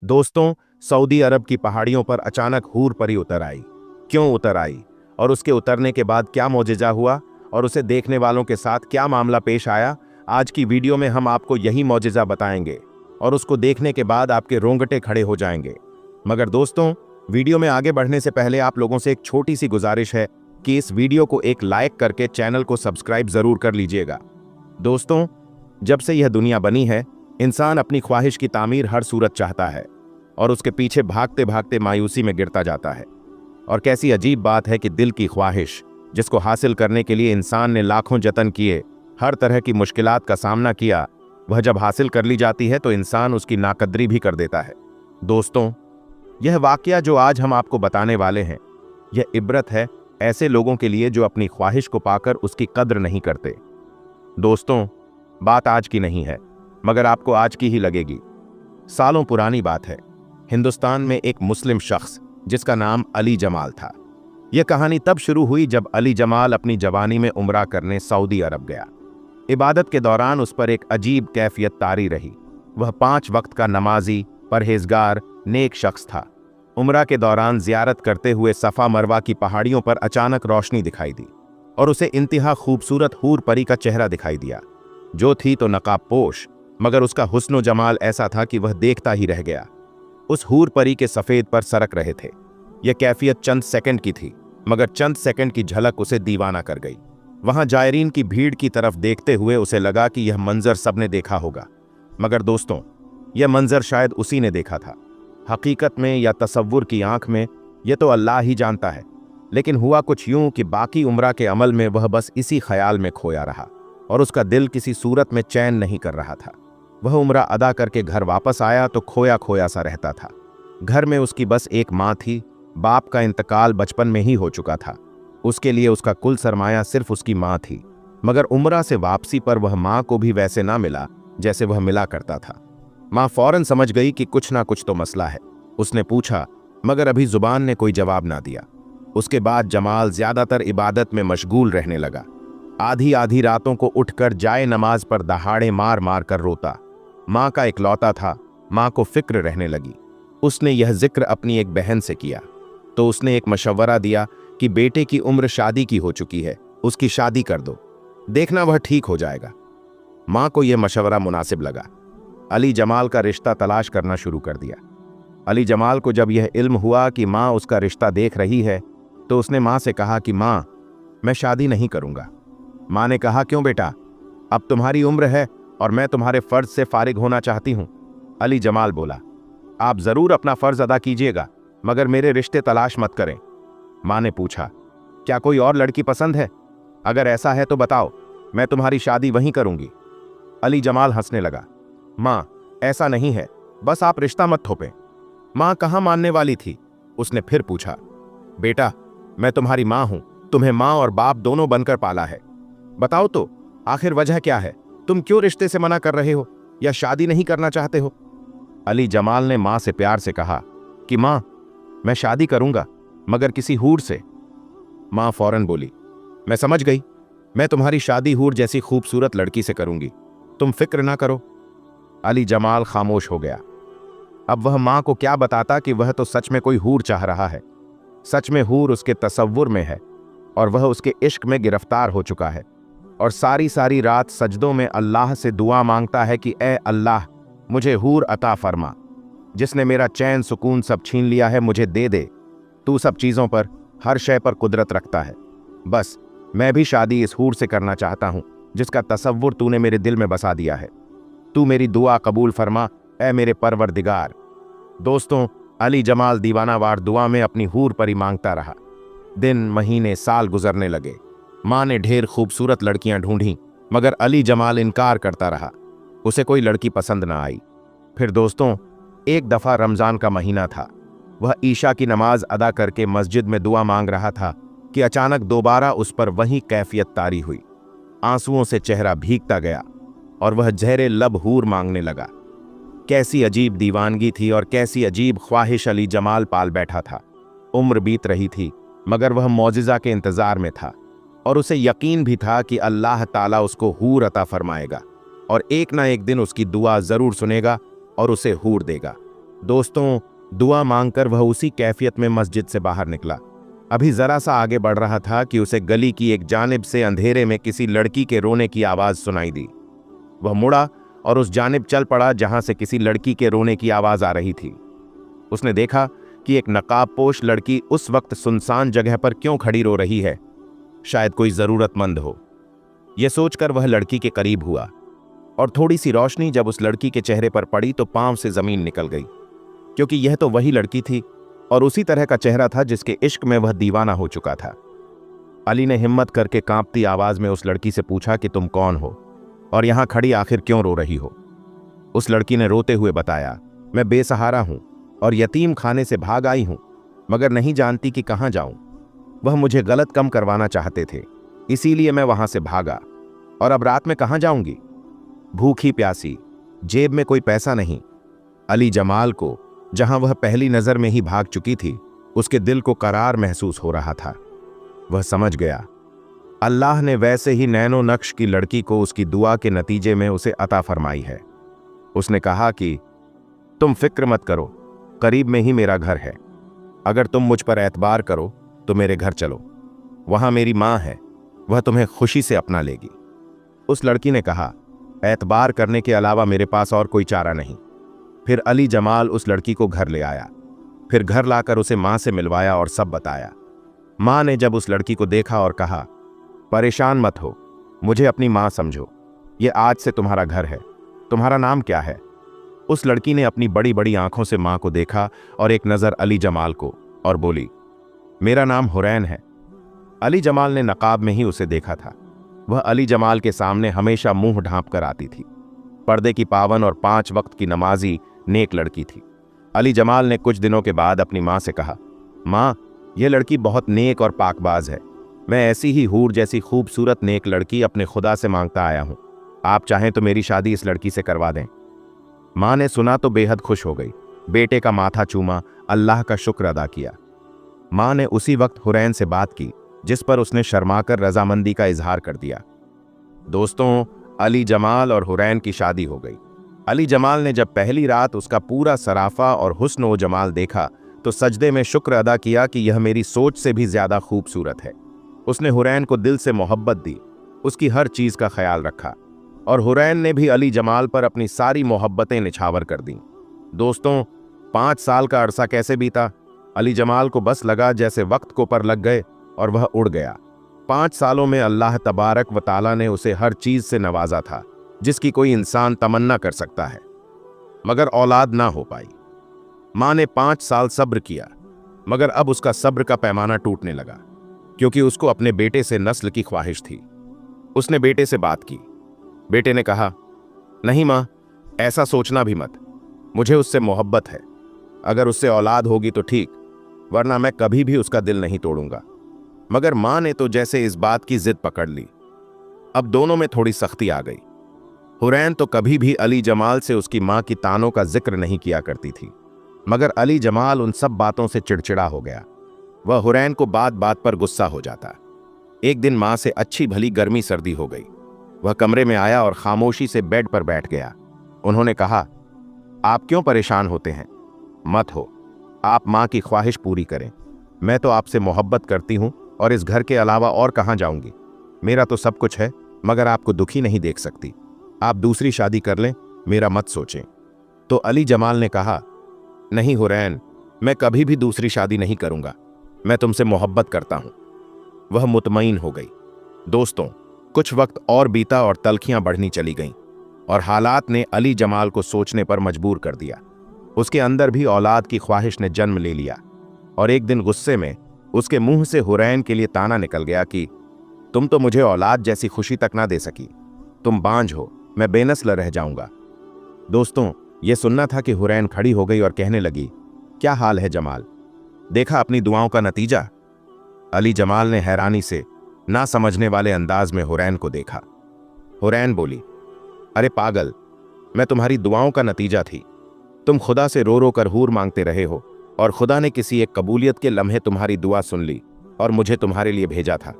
दोस्तों, सऊदी अरब की पहाड़ियों पर अचानक हूर परी उतर आई। क्यों उतर आई और उसके उतरने के बाद क्या मौजिज़ा हुआ और उसे देखने वालों के साथ क्या मामला पेश आया, आज की वीडियो में हम आपको यही मौजिज़ा बताएंगे और उसको देखने के बाद आपके रोंगटे खड़े हो जाएंगे। मगर दोस्तों, वीडियो में आगे बढ़ने से पहले आप लोगों से एक छोटी सी गुजारिश है कि इस वीडियो को एक लाइक करके चैनल को सब्सक्राइब जरूर कर लीजिएगा। दोस्तों, जब से यह दुनिया बनी है, इंसान अपनी ख्वाहिश की तामीर हर सूरत चाहता है और उसके पीछे भागते भागते मायूसी में गिरता जाता है। और कैसी अजीब बात है कि दिल की ख्वाहिश, जिसको हासिल करने के लिए इंसान ने लाखों जतन किए, हर तरह की मुश्किलात का सामना किया, वह जब हासिल कर ली जाती है तो इंसान उसकी नाकदरी भी कर देता है। दोस्तों, यह वाकया जो आज हम आपको बताने वाले हैं, यह इबरत है ऐसे लोगों के लिए जो अपनी ख्वाहिश को पाकर उसकी कद्र नहीं करते। दोस्तों, बात आज की नहीं है, मगर आपको आज की ही लगेगी। सालों पुरानी बात है। हिंदुस्तान में एक मुस्लिम शख्स जिसका नाम अली जमाल था। यह कहानी तब शुरू हुई जब अली जमाल अपनी जवानी में उम्रा करने सऊदी अरब गया। इबादत के दौरान उस पर एक अजीब कैफियत तारी रही। वह 5 वक्त का नमाजी, परहेजगार, नेक शख्स था। उम्रा के दौरान जियारत करते हुए सफ़ा मरवा की पहाड़ियों पर अचानक रोशनी दिखाई दी और उसे इंतहा खूबसूरत हूर परी का चेहरा दिखाई दिया, जो थी तो नकाब पोश, मगर उसका हुस्नो जमाल ऐसा था कि वह देखता ही रह गया। उस हूर परी के सफ़ेद पर सरक रहे थे। यह कैफियत चंद सेकंड की थी, मगर चंद सेकंड की झलक उसे दीवाना कर गई। वहां जायरीन की भीड़ की तरफ देखते हुए उसे लगा कि यह मंजर सबने देखा होगा, मगर दोस्तों, यह मंजर शायद उसी ने देखा था। हकीकत में या तसव्वुर की आंख में, यह तो अल्लाह ही जानता है। लेकिन हुआ कुछ यूं कि बाकी उम्रा के अमल में वह बस इसी ख्याल में खोया रहा और उसका दिल किसी सूरत में चैन नहीं कर रहा था। वह उम्रा अदा करके घर वापस आया तो खोया खोया सा रहता था। घर में उसकी बस एक माँ थी। बाप का इंतकाल बचपन में ही हो चुका था। उसके लिए उसका कुल सरमाया सिर्फ उसकी माँ थी, मगर उम्रा से वापसी पर वह माँ को भी वैसे ना मिला जैसे वह मिला करता था। माँ फौरन समझ गई कि कुछ ना कुछ तो मसला है। उसने पूछा, मगर अभी जुबान ने कोई जवाब ना दिया। उसके बाद जमाल ज्यादातर इबादत में मशगूल रहने लगा। आधी आधी रातों को उठकर जाए नमाज पर दहाड़े मार मार कर रोता। माँ का इकलौता था। माँ को फिक्र रहने लगी। उसने यह जिक्र अपनी एक बहन से किया तो उसने एक मशवरा दिया कि बेटे की उम्र शादी की हो चुकी है, उसकी शादी कर दो, देखना वह ठीक हो जाएगा। माँ को यह मशवरा मुनासिब लगा। अली जमाल का रिश्ता तलाश करना शुरू कर दिया। अली जमाल को जब यह इल्म हुआ कि माँ उसका रिश्ता देख रही है तो उसने माँ से कहा कि माँ, मैं शादी नहीं करूँगा। माँ ने कहा, क्यों बेटा? अब तुम्हारी उम्र है और मैं तुम्हारे फर्ज से फारिग होना चाहती हूं। अली जमाल बोला, आप जरूर अपना फर्ज अदा कीजिएगा, मगर मेरे रिश्ते तलाश मत करें। मां ने पूछा, क्या कोई और लड़की पसंद है? अगर ऐसा है तो बताओ, मैं तुम्हारी शादी वहीं करूंगी। अली जमाल हंसने लगा। मां, ऐसा नहीं है, बस आप रिश्ता मत थोपें। मां कहां मानने वाली थी। उसने फिर पूछा, बेटा, मैं तुम्हारी मां हूं, तुम्हें मां और बाप दोनों बनकर पाला है। बताओ तो, आखिर वजह क्या है? तुम क्यों रिश्ते से मना कर रहे हो या शादी नहीं करना चाहते हो? अली जमाल ने मां से प्यार से कहा कि मां, मैं शादी करूंगा, मगर किसी हूर से। मां फौरन बोली, मैं समझ गई, मैं तुम्हारी शादी हूर जैसी खूबसूरत लड़की से करूंगी, तुम फिक्र ना करो। अली जमाल खामोश हो गया। अब वह मां को क्या बताता कि वह तो सच में कोई हूर चाह रहा है। सच में हूर उसके तसव्वुर में है और वह उसके इश्क में गिरफ्तार हो चुका है और सारी सारी रात सजदों में अल्लाह से दुआ मांगता है कि ए अल्लाह, मुझे हूर अता फरमा। जिसने मेरा चैन सुकून सब छीन लिया है, मुझे दे दे। तू सब चीज़ों पर, हर शय पर कुदरत रखता है। बस मैं भी शादी इस हूर से करना चाहता हूँ जिसका तसव्वुर तूने मेरे दिल में बसा दिया है। तू मेरी दुआ कबूल फरमा, ए मेरे परवरदिगार। दोस्तों, अली जमाल दीवानावार दुआ में अपनी हूर परी मांगता रहा। दिन, महीने, साल गुजरने लगे। माँ ने ढेर खूबसूरत लड़कियां ढूंढीं, मगर अली जमाल इनकार करता रहा। उसे कोई लड़की पसंद ना आई। फिर दोस्तों, एक दफा रमजान का महीना था। वह ईशा की नमाज अदा करके मस्जिद में दुआ मांग रहा था कि अचानक दोबारा उस पर वही कैफियत तारी हुई। आंसुओं से चेहरा भीगता गया और वह जहरे लब हूर मांगने लगा। कैसी अजीब दीवानगी थी और कैसी अजीब ख्वाहिश अली जमाल पाल बैठा था। उम्र बीत रही थी, मगर वह मौजिज़ा के इंतजार में था और उसे यकीन भी था कि अल्लाह ताला उसको हूर अता फरमाएगा और एक ना एक दिन उसकी दुआ जरूर सुनेगा और उसे हूर देगा। दोस्तों, दुआ मांगकर वह उसी कैफियत में मस्जिद से बाहर निकला। अभी जरा सा आगे बढ़ रहा था कि उसे गली की एक जानिब से अंधेरे में किसी लड़की के रोने की आवाज सुनाई दी। वह मुड़ा और उस जानिब चल पड़ा जहां से किसी लड़की के रोने की आवाज आ रही थी। उसने देखा कि एक नकाबपोश लड़की उस वक्त सुनसान जगह पर क्यों खड़ी रो रही है। शायद कोई जरूरतमंद हो। यह सोचकर वह लड़की के करीब हुआ और थोड़ी सी रोशनी जब उस लड़की के चेहरे पर पड़ी तो पांव से जमीन निकल गई, क्योंकि यह तो वही लड़की थी और उसी तरह का चेहरा था जिसके इश्क में वह दीवाना हो चुका था। अली ने हिम्मत करके कांपती आवाज में उस लड़की से पूछा कि तुम कौन हो और यहां खड़ी आखिर क्यों रो रही हो। उस लड़की ने रोते हुए बताया, मैं बेसहारा हूं और यतीम खाने से भाग आई हूं, मगर नहीं जानती कि कहां जाऊं। वह मुझे गलत कम करवाना चाहते थे, इसीलिए मैं वहां से भागा। और अब रात में कहां जाऊंगी? भूखी प्यासी, जेब में कोई पैसा नहीं। अली जमाल को, जहां वह पहली नजर में ही भाग चुकी थी, उसके दिल को करार महसूस हो रहा था। वह समझ गया, अल्लाह ने वैसे ही नैनो नक्श की लड़की को उसकी दुआ के नतीजे में उसे अता फरमाई है। उसने कहा कि तुम फिक्र मत करो, करीब में ही मेरा घर है। अगर तुम मुझ पर एतबार करो तो मेरे घर चलो, वहां मेरी मां है, वह तुम्हें खुशी से अपना लेगी। उस लड़की ने कहा, एतबार करने के अलावा मेरे पास और कोई चारा नहीं। फिर अली जमाल उस लड़की को घर ले आया। फिर घर लाकर उसे मां से मिलवाया और सब बताया। मां ने जब उस लड़की को देखा और कहा, परेशान मत हो, मुझे अपनी मां समझो, ये आज से तुम्हारा घर है। तुम्हारा नाम क्या है? उस लड़की ने अपनी बड़ी बड़ी आंखों से मां को देखा और एक नजर अली जमाल को और बोली, मेरा नाम हुरैन है। अली जमाल ने नकाब में ही उसे देखा था। वह अली जमाल के सामने हमेशा मुंह ढांप कर आती थी। पर्दे की पावन और 5 वक्त की नमाजी नेक लड़की थी। अली जमाल ने कुछ दिनों के बाद अपनी मां से कहा, मां, यह लड़की बहुत नेक और पाकबाज है। मैं ऐसी ही हूर जैसी खूबसूरत नेक लड़की अपने खुदा से मांगता आया हूं। आप चाहें तो मेरी शादी इस लड़की से करवा दें। मां ने सुना तो बेहद खुश हो गई। बेटे का माथा चूमा, अल्लाह का शुक्र अदा किया। मां ने उसी वक्त हुरैन से बात की, जिस पर उसने शर्माकर रजामंदी का इजहार कर दिया। दोस्तों, अली जमाल और हुरैन की शादी हो गई। अली जमाल ने जब पहली रात उसका पूरा सराफा और हुस्न व जमाल देखा तो सजदे में शुक्र अदा किया कि यह मेरी सोच से भी ज्यादा खूबसूरत है। उसने हुरैन को दिल से मोहब्बत दी, उसकी हर चीज का ख्याल रखा और हुरैन ने भी अली जमाल पर अपनी सारी मोहब्बतें निछावर कर दीं। दोस्तों, 5 साल का अरसा कैसे बीता। अली जमाल को बस लगा जैसे वक्त को पर लग गए और वह उड़ गया। 5 सालों में अल्लाह तबारक व ताला ने उसे हर चीज से नवाजा था जिसकी कोई इंसान तमन्ना कर सकता है, मगर औलाद ना हो पाई। मां ने 5 साल सब्र किया, मगर अब उसका सब्र का पैमाना टूटने लगा, क्योंकि उसको अपने बेटे से नस्ल की ख्वाहिश थी। उसने बेटे से बात की। बेटे ने कहा, नहीं मां, ऐसा सोचना भी मत, मुझे उससे मोहब्बत है। अगर उससे औलाद होगी तो ठीक, वरना मैं कभी भी उसका दिल नहीं तोड़ूंगा। मगर मां ने तो जैसे इस बात की जिद पकड़ ली। अब दोनों में थोड़ी सख्ती आ गई। हुरैन तो कभी भी अली जमाल से उसकी मां की तानों का जिक्र नहीं किया करती थी, मगर अली जमाल उन सब बातों से चिड़चिड़ा हो गया। वह हुरैन को बात बात पर गुस्सा हो जाता। एक दिन मां से अच्छी भली गर्मी सर्दी हो गई। वह कमरे में आया और खामोशी से बेड पर बैठ गया। उन्होंने कहा, आप क्यों परेशान होते हैं? मत हो, आप मां की ख्वाहिश पूरी करें। मैं तो आपसे मोहब्बत करती हूं और इस घर के अलावा और कहां जाऊंगी। मेरा तो सब कुछ है, मगर आपको दुखी नहीं देख सकती। आप दूसरी शादी कर लें, मेरा मत सोचें। तो अली जमाल ने कहा, नहीं हुरैन, मैं कभी भी दूसरी शादी नहीं करूंगा। मैं तुमसे मोहब्बत करता हूं। वह मुतमईन हो गई। दोस्तों, कुछ वक्त और बीता और तलखियां बढ़नी चली गईं और हालात ने अली जमाल को सोचने पर मजबूर कर दिया। उसके अंदर भी औलाद की ख्वाहिश ने जन्म ले लिया और एक दिन गुस्से में उसके मुंह से हुरैन के लिए ताना निकल गया कि तुम तो मुझे औलाद जैसी खुशी तक ना दे सकी। तुम बांझ हो, मैं बेनस्ल रह जाऊंगा। दोस्तों, यह सुनना था कि हुरैन खड़ी हो गई और कहने लगी, क्या हाल है जमाल? देखा अपनी दुआओं का नतीजा? अली जमाल ने हैरानी से ना समझने वाले अंदाज में हुरैन को देखा। हुरैन बोली, अरे पागल, मैं तुम्हारी दुआओं का नतीजा थी। तुम खुदा से रो रो कर हूर मांगते रहे हो और खुदा ने किसी एक कबूलियत के लम्हे तुम्हारी दुआ सुन ली और मुझे तुम्हारे लिए भेजा था।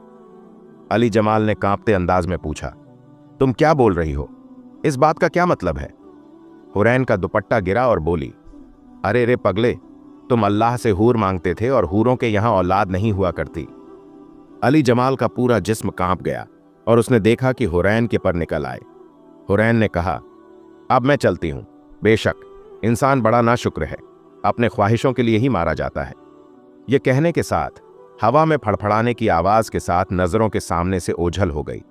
अली जमाल ने कांपते अंदाज में पूछा, तुम क्या बोल रही हो? इस बात का क्या मतलब है? हुरैन का दुपट्टा गिरा और बोली, अरे रे पगले, तुम अल्लाह से हूर मांगते थे और हूरों के यहां औलाद नहीं हुआ करती। अली जमाल का पूरा जिस्म कांप गया और उसने देखा कि हुरैन के पर निकल आए। हुरैन ने कहा, अब मैं चलती हूं। बेशक इंसान बड़ा नाशुक्र है, अपने ख्वाहिशों के लिए ही मारा जाता है। यह कहने के साथ हवा में फड़फड़ाने की आवाज के साथ नजरों के सामने से ओझल हो गई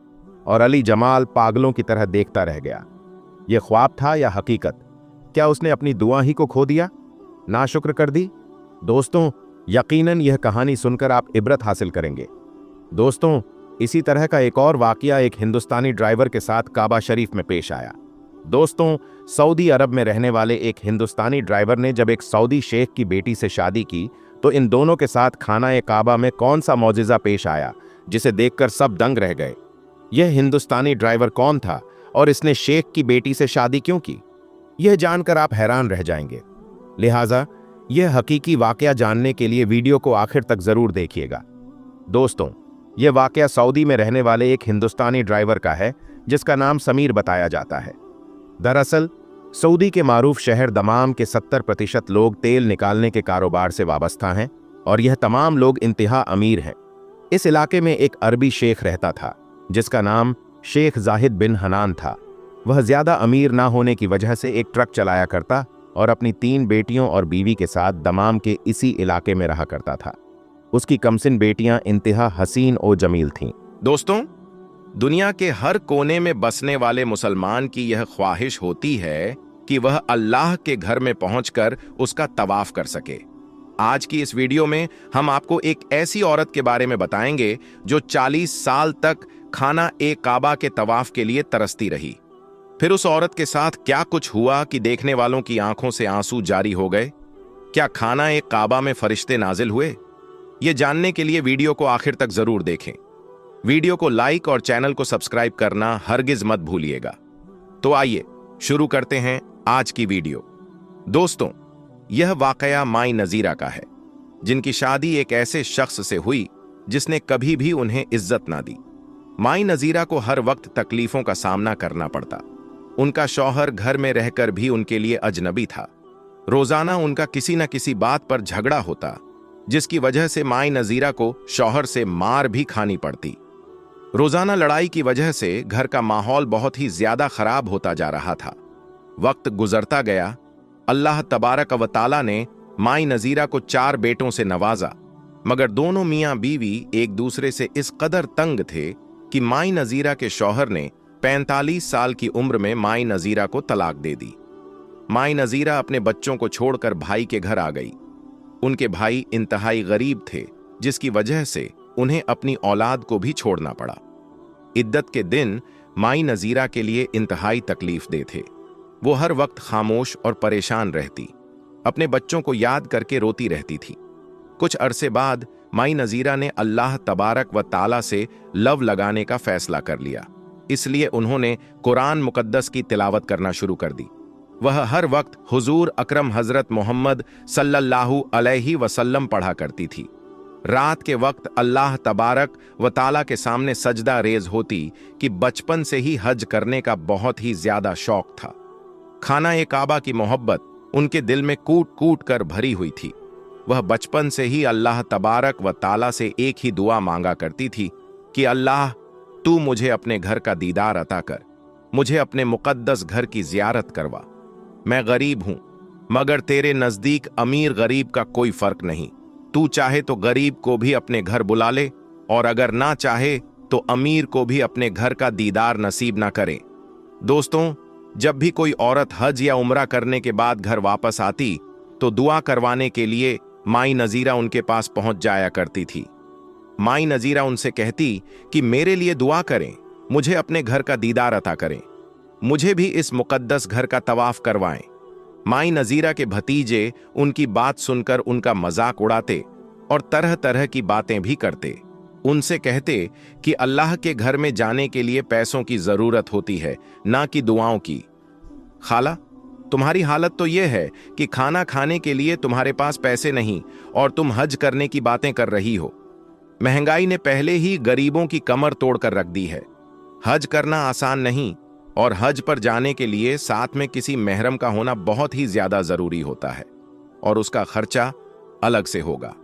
और अली जमाल पागलों की तरह देखता रह गया। यह ख्वाब था या हकीकत? क्या उसने अपनी दुआ ही को खो दिया, नाशुक्र कर दी? दोस्तों, यकीनन यह कहानी सुनकर आप इबरत हासिल करेंगे। दोस्तों, इसी तरह का एक और वाकया एक हिंदुस्तानी ड्राइवर के साथ काबा शरीफ में पेश आया। दोस्तों, सऊदी अरब में रहने वाले एक हिंदुस्तानी ड्राइवर ने जब एक सऊदी शेख की बेटी से शादी की तो इन दोनों के साथ खाना काबा में कौन सा मौजिज़ा पेश आया जिसे देखकर सब दंग रह गए। यह हिंदुस्तानी ड्राइवर कौन था और इसने शेख की बेटी से शादी क्यों की, यह जानकर आप हैरान रह जाएंगे। लिहाजा यह हकीकी वाकया जानने के लिए वीडियो को आखिर तक जरूर देखिएगा। दोस्तों, यह वाकया सऊदी में रहने वाले एक हिंदुस्तानी ड्राइवर का है जिसका नाम समीर बताया जाता है। दरअसल सऊदी के मारूफ शहर दमाम के 70% लोग तेल निकालने के कारोबार से वाबस्ता हैं और यह तमाम लोग इंतहा अमीर हैं। इस इलाके में एक अरबी शेख रहता था जिसका नाम शेख जाहिद बिन हनान था। वह ज्यादा अमीर ना होने की वजह से एक ट्रक चलाया करता और अपनी 3 बेटियों और बीवी के साथ दमाम के इसी इलाके में रहा करता था। उसकी कमसिन बेटियां इंतहा हसीन और जमील थीं। दोस्तों, दुनिया के हर कोने में बसने वाले मुसलमान की यह ख्वाहिश होती है कि वह अल्लाह के घर में पहुंचकर उसका तवाफ कर सके। आज की इस वीडियो में हम आपको एक ऐसी औरत के बारे में बताएंगे जो 40 साल तक खाना काबा के तवाफ के लिए तरसती रही। फिर उस औरत के साथ क्या कुछ हुआ कि देखने वालों की आंखों से आंसू जारी हो गए। क्या खाना काबा में फरिश्ते नाजिल हुए? ये जानने के लिए वीडियो को आखिर तक जरूर देखें। वीडियो को लाइक और चैनल को सब्सक्राइब करना हरगिज मत भूलिएगा। तो आइए शुरू करते हैं आज की वीडियो। दोस्तों, यह वाकया माई नजीरा का है, जिनकी शादी एक ऐसे शख्स से हुई जिसने कभी भी उन्हें इज्जत ना दी। माई नजीरा को हर वक्त तकलीफों का सामना करना पड़ता। उनका शौहर घर में रहकर भी उनके लिए अजनबी था। रोजाना उनका किसी न किसी बात पर झगड़ा होता, जिसकी वजह से माई नजीरा को शौहर से मार भी खानी पड़ती। रोजाना लड़ाई की वजह से घर का माहौल बहुत ही ज्यादा खराब होता जा रहा था। वक्त गुजरता गया। अल्लाह तबारक व तआला ने माई नजीरा को 4 बेटों से नवाजा, मगर दोनों मियां बीवी एक दूसरे से इस कदर तंग थे कि माई नजीरा के शौहर ने 45 साल की उम्र में माई नजीरा को तलाक दे दी। माई नजीरा अपने बच्चों को छोड़कर भाई के घर आ गई। उनके भाई इंतहाई गरीब थे, जिसकी वजह से उन्हें अपनी औलाद को भी छोड़ना पड़ा। इद्दत के दिन माई नजीरा के लिए इंतहाई तकलीफ दे थे। वो हर वक्त खामोश और परेशान रहती, अपने बच्चों को याद करके रोती रहती थी। कुछ अरसे बाद माई नजीरा ने अल्लाह तबारक व ताला से लव लगाने का फैसला कर लिया। इसलिए उन्होंने कुरान मुकद्दस की तिलावत करना शुरू कर दी। वह हर वक्त हुजूर अकरम हजरत मोहम्मद सल्लल्लाहु अलैहि वसल्लम पढ़ा करती थी। रात के वक्त अल्लाह तबारक व ताला के सामने सजदा रेज होती कि बचपन से ही हज करने का बहुत ही ज्यादा शौक था। खाना काबा की मोहब्बत उनके दिल में कूट कूट कर भरी हुई थी। वह बचपन से ही अल्लाह तबारक व ताला से एक ही दुआ मांगा करती थी कि अल्लाह, तू मुझे अपने घर का दीदार अता कर, मुझे अपने मुकद्दस घर की जियारत करवा। मैं गरीब हूं, मगर तेरे नजदीक अमीर गरीब का कोई फर्क नहीं। तू चाहे तो गरीब को भी अपने घर बुला ले, और अगर ना चाहे तो अमीर को भी अपने घर का दीदार नसीब ना करे। दोस्तों, जब भी कोई औरत हज या उम्रा करने के बाद घर वापस आती तो दुआ करवाने के लिए माई नजीरा उनके पास पहुंच जाया करती थी। माई नजीरा उनसे कहती कि मेरे लिए दुआ करें, मुझे अपने घर का दीदार अता करें, मुझे भी इस मुकद्दस घर का तवाफ करवाएं। माई नजीरा के भतीजे उनकी बात सुनकर उनका मजाक उड़ाते और तरह तरह की बातें भी करते। उनसे कहते कि अल्लाह के घर में जाने के लिए पैसों की जरूरत होती है, ना कि दुआओं की। खाला, तुम्हारी हालत तो यह है कि खाना खाने के लिए तुम्हारे पास पैसे नहीं और तुम हज करने की बातें कर रही हो। महंगाई ने पहले ही गरीबों की कमर तोड़कर रख दी है। हज करना आसान नहीं, और हज पर जाने के लिए साथ में किसी महरम का होना बहुत ही ज्यादा जरूरी होता है। और उसका खर्चा अलग से होगा।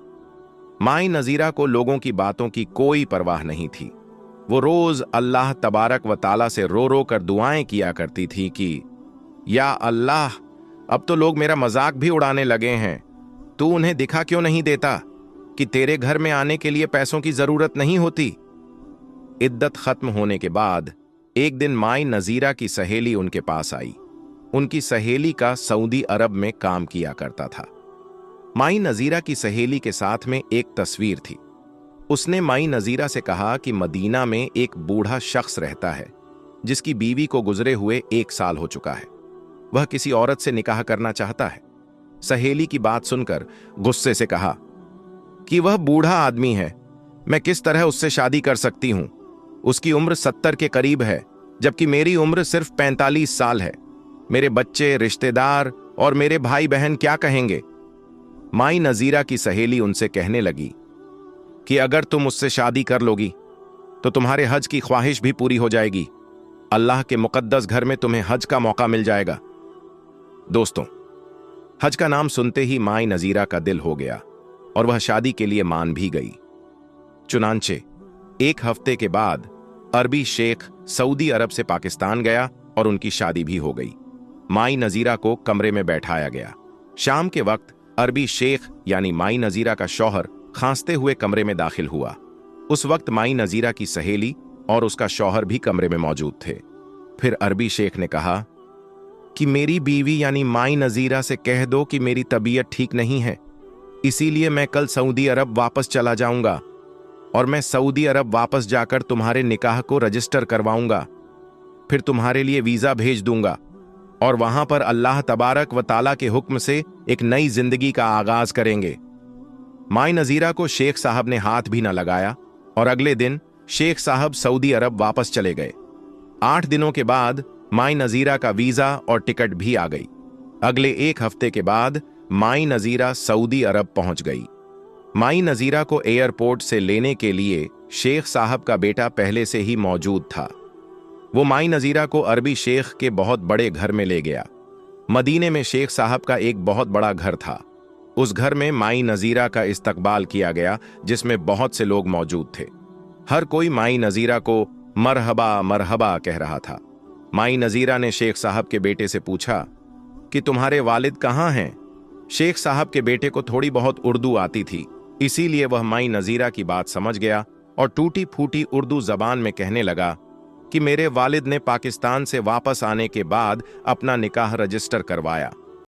माई नजीरा को लोगों की बातों की कोई परवाह नहीं थी। वो रोज अल्लाह तबारक व ताला से रो रो कर दुआएं किया करती थी कि या अल्लाह, अब तो लोग मेरा मजाक भी उड़ाने लगे हैं, तू उन्हें दिखा क्यों नहीं देता कि तेरे घर में आने के लिए पैसों की जरूरत नहीं होती। इद्दत खत्म होने के बाद एक दिन माई नजीरा की सहेली उनके पास आई। उनकी सहेली का सऊदी अरब में काम किया करता था। माई नजीरा की सहेली के साथ में एक तस्वीर थी। उसने माई नजीरा से कहा कि मदीना में एक बूढ़ा शख्स रहता है जिसकी बीवी को गुजरे हुए 1 साल हो चुका है। वह किसी औरत से निकाह करना चाहता है। सहेली की बात सुनकर गुस्से से कहा कि वह बूढ़ा आदमी है, मैं किस तरह उससे शादी कर सकती हूं। उसकी उम्र 70 के करीब है, जबकि मेरी उम्र सिर्फ 45 साल है। मेरे बच्चे, रिश्तेदार और मेरे भाई बहन क्या कहेंगे। माई नजीरा की सहेली उनसे कहने लगी कि अगर तुम उससे शादी कर लोगी तो तुम्हारे हज की ख्वाहिश भी पूरी हो जाएगी। अल्लाह के मुकद्दस घर में तुम्हें हज का मौका मिल जाएगा। दोस्तों, हज का नाम सुनते ही माई नजीरा का दिल हो गया और वह शादी के लिए मान भी गई। चुनांचे 1 हफ्ते के बाद अरबी शेख सऊदी अरब से पाकिस्तान गया और उनकी शादी भी हो गई। माई नजीरा को कमरे में बैठाया गया। शाम के वक्त अरबी शेख यानी माई नजीरा का शौहर खांसते हुए कमरे में दाखिल हुआ। उस वक्त माई नजीरा की सहेली और उसका शौहर भी कमरे में मौजूद थे। फिर अरबी शेख ने कहा कि मेरी बीवी यानी माई नजीरा से कह दो कि मेरी तबीयत ठीक नहीं है, इसीलिए मैं कल सऊदी अरब वापस चला जाऊंगा और मैं सऊदी अरब वापस जाकर तुम्हारे निकाह को रजिस्टर करवाऊंगा। फिर तुम्हारे लिए वीजा भेज दूंगा और वहां पर अल्लाह तबारक व ताला के हुक्म से एक नई जिंदगी का आगाज करेंगे। माई नजीरा को शेख साहब ने हाथ भी न लगाया और अगले दिन शेख साहब सऊदी अरब वापस चले गए। 8 दिनों के बाद माई नजीरा का वीजा और टिकट भी आ गई। अगले 1 हफ्ते के बाद माई नजीरा सऊदी अरब पहुंच गई। माई नजीरा को एयरपोर्ट से लेने के लिए शेख साहब का बेटा पहले से ही मौजूद था। वो माई नजीरा को अरबी शेख के बहुत बड़े घर में ले गया। मदीने में शेख साहब का एक बहुत बड़ा घर था। उस घर में माई नजीरा का इस्तकबाल किया गया, जिसमें बहुत से लोग मौजूद थे। हर कोई माई नजीरा को मरहबा मरहबा कह रहा था। माई नजीरा ने शेख साहब के बेटे से पूछा कि तुम्हारे वालिद कहाँ हैं। शेख साहब के बेटे को थोड़ी बहुत उर्दू आती थी, इसीलिए वह माई नजीरा की बात समझ गया और टूटी फूटी उर्दू जबान में कहने लगा कि मेरे वालिद ने पाकिस्तान से वापस आने के बाद अपना निकाह रजिस्टर करवाया।